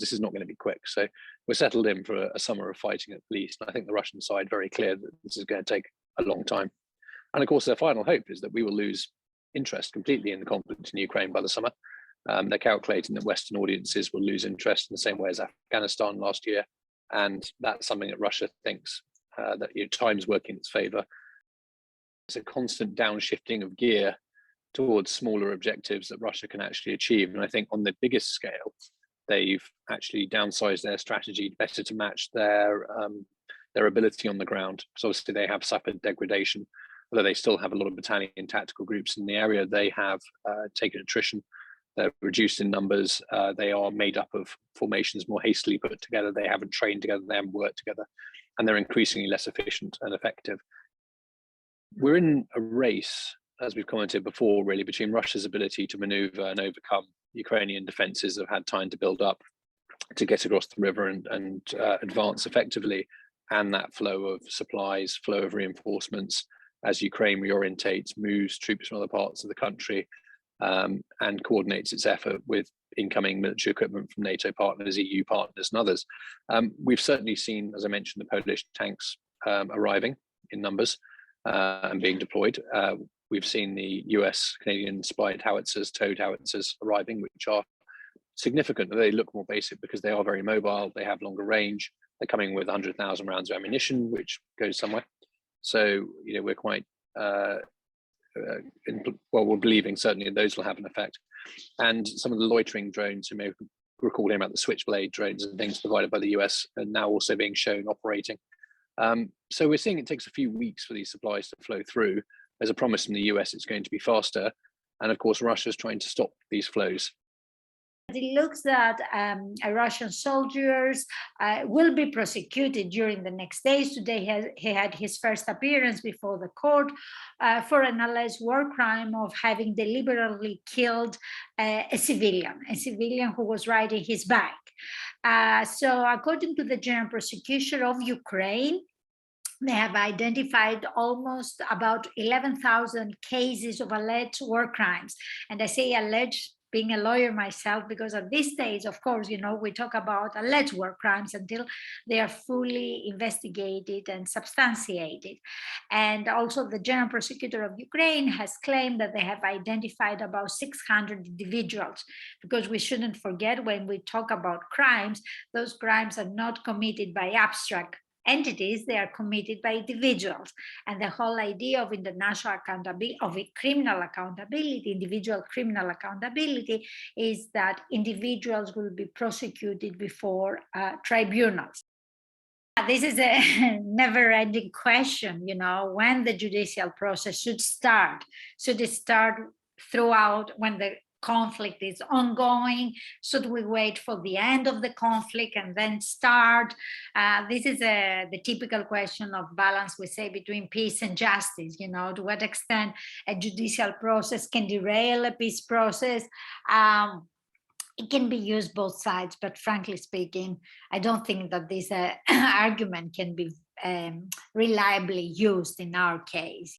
this is not going to be quick. So we're settled in for a summer of fighting at least. And I think the Russian side very clear that this is going to take a long time. And of course, their final hope is that we will lose interest completely in the conflict in Ukraine by the summer. They're calculating that Western audiences will lose interest in the same way as Afghanistan last year. And that's something that Russia thinks that time's working in its favor. It's a constant downshifting of gear towards smaller objectives that Russia can actually achieve. And I think on the biggest scale, they've actually downsized their strategy better to match their ability on the ground. So obviously they have suffered degradation, although they still have a lot of battalion tactical groups in the area. They have taken attrition. They're reduced in numbers. They are made up of formations more hastily put together. They haven't trained together. They haven't worked together. And they're increasingly less efficient and effective. We're in a race, as we've commented before, really, between Russia's ability to maneuver and overcome Ukrainian defenses that have had time to build up to get across the river and advance effectively, and that flow of supplies, flow of reinforcements as Ukraine reorientates, moves troops from other parts of the country, and coordinates its effort with incoming military equipment from NATO partners, EU partners, and others. We've certainly seen, as I mentioned, the Polish tanks arriving in numbers and being deployed. We've seen the US, Canadian spied howitzers, towed howitzers arriving, which are significant. They look more basic because they are very mobile. They have longer range. They're coming with 100,000 rounds of ammunition, which goes somewhere. So, we're quite we're believing certainly those will have an effect. And some of the loitering drones, you may recall hearing about the Switchblade drones and things provided by the US, are now also being shown operating. So we're seeing it takes a few weeks for these supplies to flow through. There's a promise from the US it's going to be faster. And of course, Russia's trying to stop these flows. It looks that Russian soldiers will be prosecuted during the next days. Today he had his first appearance before the court for an alleged war crime of having deliberately killed a civilian who was riding his bike. So according to the General Prosecutor of Ukraine, they have identified almost about 11,000 cases of alleged war crimes. And I say alleged, being a lawyer myself, because at this stage, of course, we talk about alleged war crimes until they are fully investigated and substantiated. And also the General Prosecutor of Ukraine has claimed that they have identified about 600 individuals, because we shouldn't forget, when we talk about crimes, those crimes are not committed by abstract entities, they are committed by individuals. And the whole idea of international accountability, of a criminal accountability, individual criminal accountability, is that individuals will be prosecuted before tribunals. This is a never-ending question, when the judicial process should start. Should it start throughout when the conflict is ongoing? Should we wait for the end of the conflict and then start? This is the typical question of balance, we say, between peace and justice. To what extent a judicial process can derail a peace process. It can be used both sides, but frankly speaking, I don't think that this argument can be reliably used in our case.